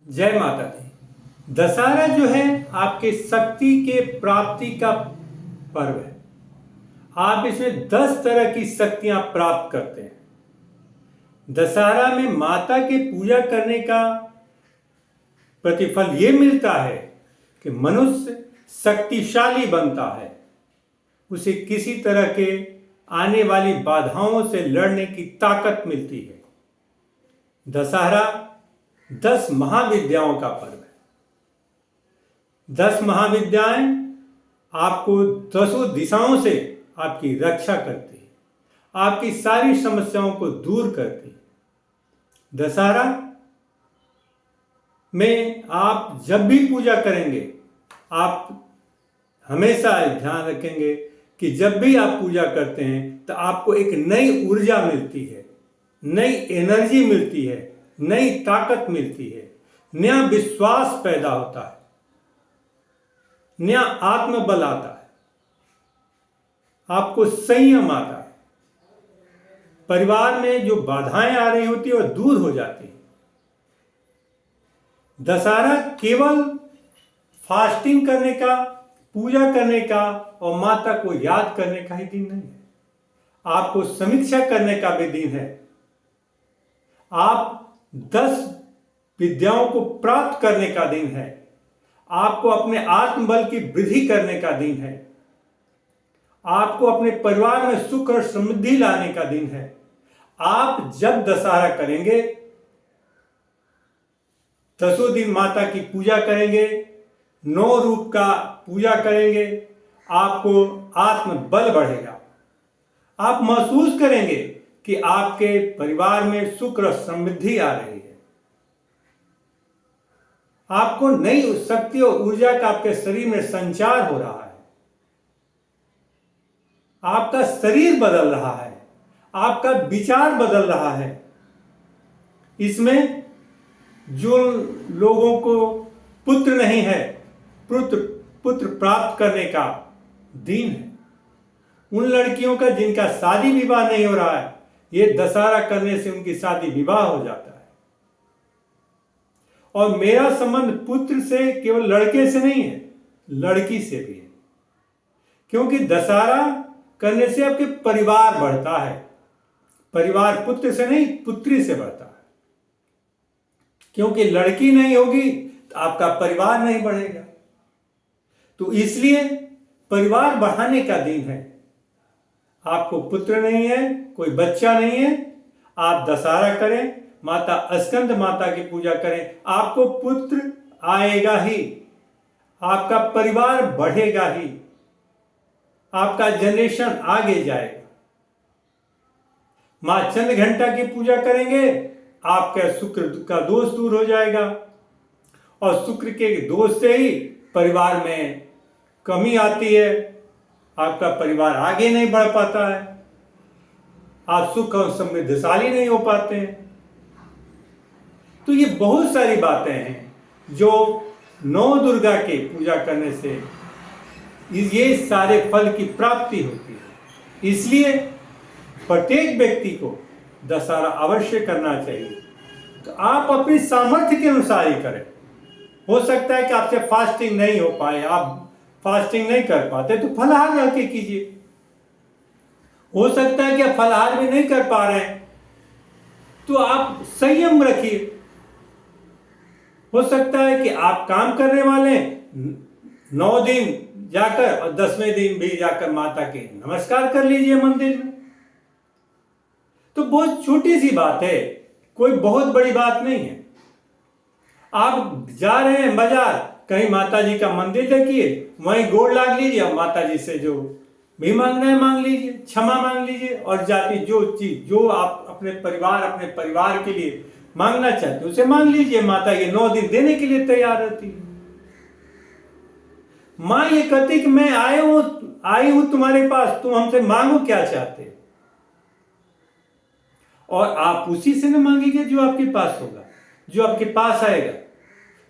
जय माता दी। दशहरा जो है आपके शक्ति के प्राप्ति का पर्व है। आप इसमें 10 तरह की शक्तियां प्राप्त करते हैं। दशहरा में माता की पूजा करने का प्रतिफल ये मिलता है कि मनुष्य शक्तिशाली बनता है, उसे किसी तरह के आने वाली बाधाओं से लड़ने की ताकत मिलती है। दशहरा 10 महाविद्याओं का पर्व है। 10 महाविद्याएं आपको 10 दिशाओं से आपकी रक्षा करती है, आपकी सारी समस्याओं को दूर करती है। दशहरा में आप जब भी पूजा करेंगे, आप हमेशा ध्यान रखेंगे कि जब भी आप पूजा करते हैं तो आपको एक नई ऊर्जा मिलती है, नई एनर्जी मिलती है, नई ताकत मिलती है, नया विश्वास पैदा होता है, नया आत्मबल आता है, आपको संयम आता है, परिवार में जो बाधाएं आ रही होती है वह दूर हो जाती है। दशहरा केवल फास्टिंग करने का, पूजा करने का और माता को याद करने का ही दिन नहीं है, आपको समीक्षा करने का भी दिन है। आप 10 विद्याओं को प्राप्त करने का दिन है, आपको अपने आत्मबल की वृद्धि करने का दिन है, आपको अपने परिवार में सुख और समृद्धि लाने का दिन है। आप जब दशहरा करेंगे, 10 दिन माता की पूजा करेंगे, 9 रूप का पूजा करेंगे, आपको आत्मबल बढ़ेगा। आप महसूस करेंगे कि आपके परिवार में सुख और समृद्धि आ रही है। आपको नई शक्ति और ऊर्जा का आपके शरीर में संचार हो रहा है, आपका शरीर बदल रहा है, आपका विचार बदल रहा है। इसमें जो लोगों को पुत्र नहीं है, पुत्र प्राप्त करने का दिन है। उन लड़कियों का जिनका शादी विवाह नहीं हो रहा है, ये दशहरा करने से उनकी शादी विवाह हो जाता है। और मेरा संबंध पुत्र से केवल लड़के से नहीं है, लड़की से भी है, क्योंकि दशहरा करने से आपके परिवार बढ़ता है। परिवार पुत्र से नहीं, पुत्री से बढ़ता है, क्योंकि लड़की नहीं होगी तो आपका परिवार नहीं बढ़ेगा। तो इसलिए परिवार बढ़ाने का दिन है। आपको पुत्र नहीं है, कोई बच्चा नहीं है, आप दशहरा करें, माता स्कंद माता की पूजा करें, आपको पुत्र आएगा ही, आपका परिवार बढ़ेगा ही, आपका जनरेशन आगे जाएगा। मां चंद्रघंटा की पूजा करेंगे, आपका शुक्र का दोष दूर हो जाएगा, और शुक्र के दोष से ही परिवार में कमी आती है, आपका परिवार आगे नहीं बढ़ पाता है, आप सुख और समृद्धशाली नहीं हो पाते हैं। तो ये बहुत सारी बातें हैं जो 9 दुर्गा के पूजा करने से ये सारे फल की प्राप्ति होती है। इसलिए प्रत्येक व्यक्ति को दशहरा अवश्य करना चाहिए। तो आप अपनी सामर्थ्य के अनुसार ही करें। हो सकता है कि आपसे फास्टिंग नहीं हो पाए, आप फास्टिंग नहीं कर पाते तो फलाहार रख के कीजिए। हो सकता है कि आप फलाहार भी नहीं कर पा रहे हैं तो आप संयम रखिए। हो सकता है कि आप काम करने वाले 9 दिन जाकर और 10वें दिन भी जाकर माता के नमस्कार कर लीजिए मंदिर में। तो बहुत छोटी सी बात है, कोई बहुत बड़ी बात नहीं है। आप जा रहे हैं बाजार, कहीं माता जी का मंदिर देखिए, वहीं गोड़ लाग लीजिए और माता जी से जो भी मांगना है मांग लीजिए, क्षमा मांग लीजिए, और जाती जो चीज जो आप अपने परिवार के लिए मांगना चाहते हो उसे मांग लीजिए। माता ये 9 दिन देने के लिए तैयार रहती है। मां ये कहती कि मैं आई हूं तुम्हारे पास, तुम हमसे मांगो क्या चाहते हो, और आप उसी से न मांगेंगे जो आपके पास होगा, जो आपके पास आएगा।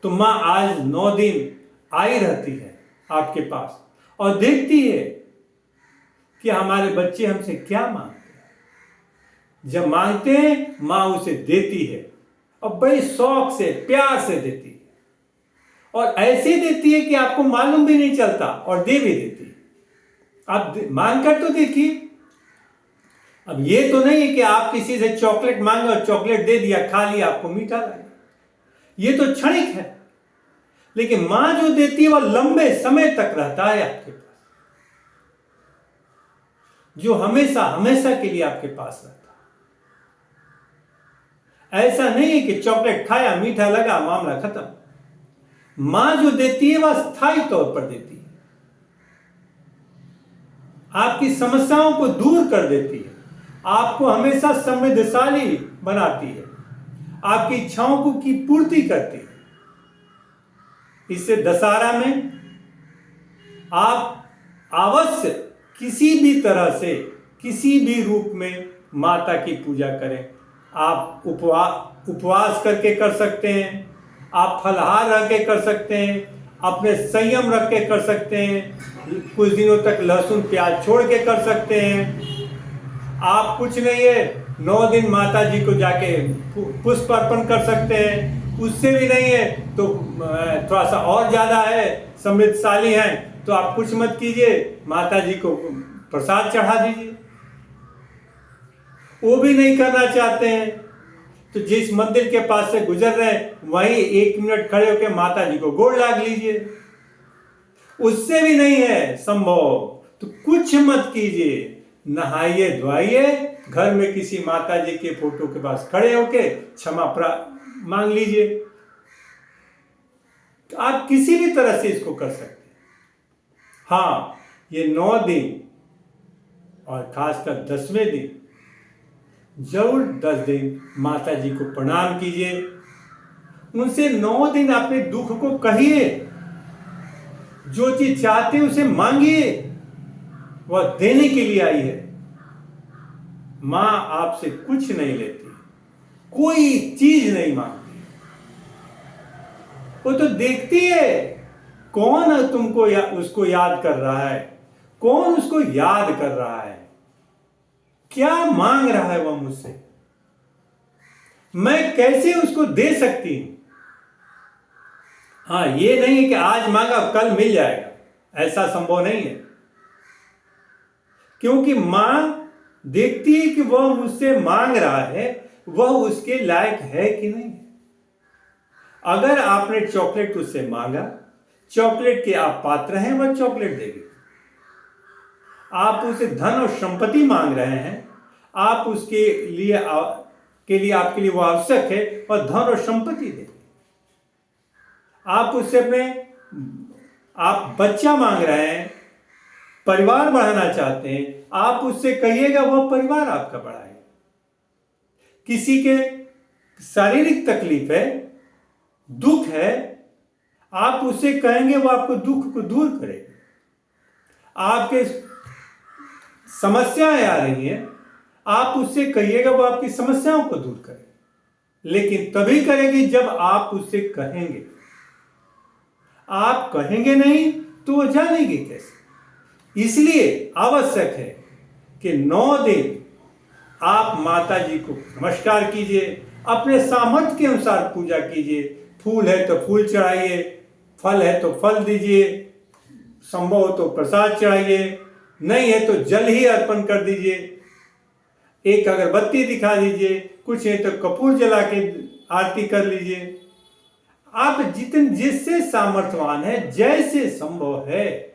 तो मां आज 9 दिन आई रहती है आपके पास और देखती है कि हमारे बच्चे हमसे क्या मांगते हैं। जब मांगते हैं मां उसे देती है और बड़ी शौक से प्यार से देती है, और ऐसे देती है कि आपको मालूम भी नहीं चलता, और दे भी देती है। आप मांग कर तो देखिए। अब ये तो नहीं है कि आप किसी से चॉकलेट मांगे और चॉकलेट दे दिया, खा लिया, आपको मीठा लगा। ये तो क्षणिक है। लेकिन मां जो देती है वह लंबे समय तक रहता है आपके पास, जो हमेशा हमेशा के लिए आपके पास रहता है। ऐसा नहीं है कि चॉकलेट खाया, मीठा लगा, मामला खत्म। मां जो देती है वह स्थायी तौर पर देती है, आपकी समस्याओं को दूर कर देती है, आपको हमेशा समृद्धशाली बनाती है, आपकी इच्छाओं की पूर्ति करती है। इससे दशहरा में आप अवश्य किसी भी तरह से, किसी भी रूप में माता की पूजा करें। आप उपवास करके कर सकते हैं, आप फलाहार रख के कर सकते हैं, अपने संयम रख के कर सकते हैं, कुछ दिनों तक लहसुन प्याज छोड़ के कर सकते हैं। आप कुछ नहीं है, 9 दिन माता जी को जाके पुष्प अर्पण कर सकते हैं। उससे भी नहीं है तो थोड़ा सा और ज्यादा है, समृद्धशाली है, तो आप कुछ मत कीजिए, माता जी को प्रसाद चढ़ा दीजिए। वो भी नहीं करना चाहते हैं तो जिस मंदिर के पास से गुजर रहे हैं वहीं 1 मिनट खड़े होकर माता जी को गोड़ लाग लीजिए। उससे भी नहीं है संभव तो कुछ मत कीजिए, नहाइए धोइए, घर में किसी माता जी के फोटो के पास खड़े होके क्षमा मांग लीजिए। तो आप किसी भी तरह से इसको कर सकते हैं। हाँ, ये 9 दिन और खासकर 10वें दिन जरूर 10 दिन माता जी को प्रणाम कीजिए। उनसे 9 दिन अपने दुख को कहिए, जो चीज चाहते उसे मांगिए, वह देने के लिए आई है। मां आपसे कुछ नहीं लेती, कोई चीज नहीं मांगती। वो तो देखती है कौन तुमको उसको याद कर रहा है, कौन उसको याद कर रहा है, क्या मांग रहा है वह मुझसे, मैं कैसे उसको दे सकती हूं। हाँ, ये नहीं है कि आज मांगा कल मिल जाएगा, ऐसा संभव नहीं है। क्योंकि मां देखती है कि वह मुझसे मांग रहा है, वह उसके लायक है कि नहीं। अगर आपने चॉकलेट उससे मांगा, चॉकलेट के आप पात्र हैं, वह चॉकलेट देगी। आप उसे धन और संपत्ति मांग रहे हैं, आप उसके लिए आपके लिए वो आवश्यक है, और धन और संपत्ति देगी। आप उससे आप बच्चा मांग रहे हैं, परिवार बढ़ाना चाहते हैं, आप उससे कहिएगा वह परिवार आपका बढ़ाएगा। किसी के शारीरिक तकलीफ है, दुख है, आप उससे कहेंगे वो आपको दुख को दूर करेगा। आपके समस्याएं आ रही हैं, आप उससे कहिएगा वो आपकी समस्याओं को दूर करे। लेकिन तभी करेगी जब आप उससे कहेंगे। आप कहेंगे नहीं तो वो जानेगी कैसे। इसलिए आवश्यक है कि 9 दिन आप माता जी को नमस्कार कीजिए, अपने सामर्थ्य के अनुसार पूजा कीजिए। फूल है तो फूल चढ़ाइए, फल है तो फल दीजिए, संभव हो तो प्रसाद चढ़ाइए, नहीं है तो जल ही अर्पण कर दीजिए, एक अगरबत्ती दिखा दीजिए, कुछ है तो कपूर जला के आरती कर लीजिए। आप जिससे सामर्थ्यवान है, जैसे संभव है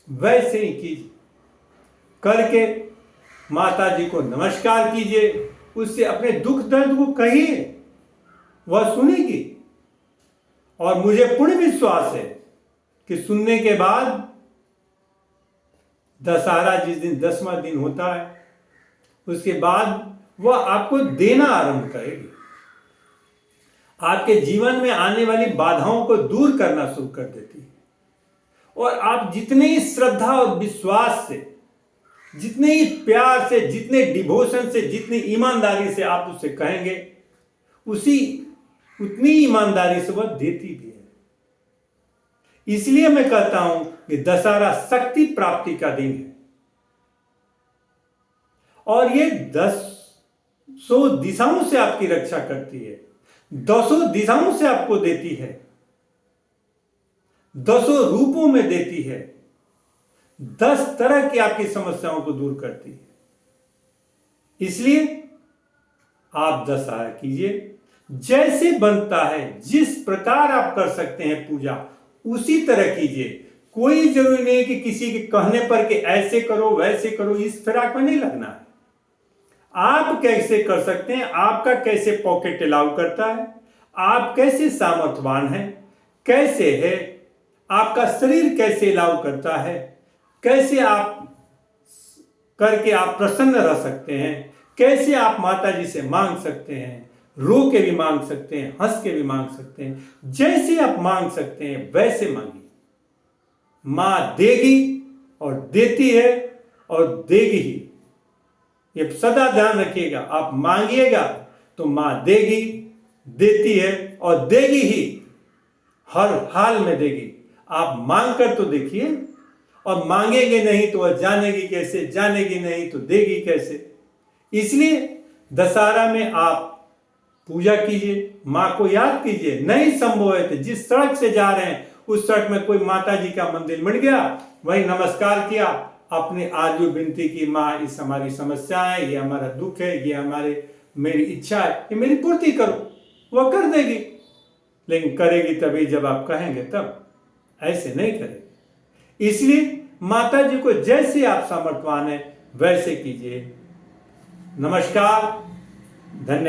वैसे ही कीजिए। करके माता जी को नमस्कार कीजिए, उससे अपने दुख दर्द को कहिए, वह सुनेगी। और मुझे पूर्ण विश्वास है कि सुनने के बाद दशहरा जिस दिन 10वां दिन होता है, उसके बाद वह आपको देना आरंभ करेगी, आपके जीवन में आने वाली बाधाओं को दूर करना शुरू कर देती है। और आप जितने ही श्रद्धा और विश्वास से, जितने ही प्यार से, जितने डिवोशन से, जितनी ईमानदारी से आप उससे कहेंगे, उतनी ईमानदारी से वह देती भी है। इसलिए मैं कहता हूं कि दशहरा शक्ति प्राप्ति का दिन है, और ये 10 दिशाओं से आपकी रक्षा करती है। दसों दिशाओं से आपको देती है, दसों रूपों में देती है, 10 तरह की आपकी समस्याओं को दूर करती है। इसलिए आप दशहरा कीजिए, जैसे बनता है, जिस प्रकार आप कर सकते हैं पूजा उसी तरह कीजिए। कोई जरूरी नहीं कि किसी के कहने पर कि ऐसे करो वैसे करो, इस फिराक में नहीं लगना है। आप कैसे कर सकते हैं, आपका कैसे पॉकेट अलाउ करता है, आप कैसे सामर्थ्यवान हैं, कैसे है आपका शरीर, कैसे अलाउ करता है, कैसे आप करके आप प्रसन्न रह सकते हैं, कैसे आप माता जी से मांग सकते हैं, रो के भी मांग सकते हैं, हंस के भी मांग सकते हैं। जैसे आप मांग सकते हैं वैसे मांगिए। मां देगी और देती है और देगी ही। ये सदा ध्यान रखिएगा, आप मांगिएगा तो मां देगी, देती है और देगी ही, हर हाल में देगी। आप मांग कर तो देखिए, और मांगेंगे नहीं तो वह जानेगी कैसे, जानेगी नहीं तो देगी कैसे। इसलिए दशहरा में आप पूजा कीजिए, मां को याद कीजिए। नहीं संभव है तो जिस सड़क से जा रहे हैं उस सड़क में कोई माता जी का मंदिर मिल गया, वही नमस्कार किया, अपने आरजू विनती की, मां इस हमारी समस्या है, ये हमारा दुख है, ये मेरी इच्छा है, ये मेरी पूर्ति करो, वह कर देगी। लेकिन करेगी तभी जब आप कहेंगे तब, ऐसे नहीं करेगी। इसलिए माता जी को जैसे आप सामर्थ्यवान है वैसे कीजिए। नमस्कार, धन्यवाद।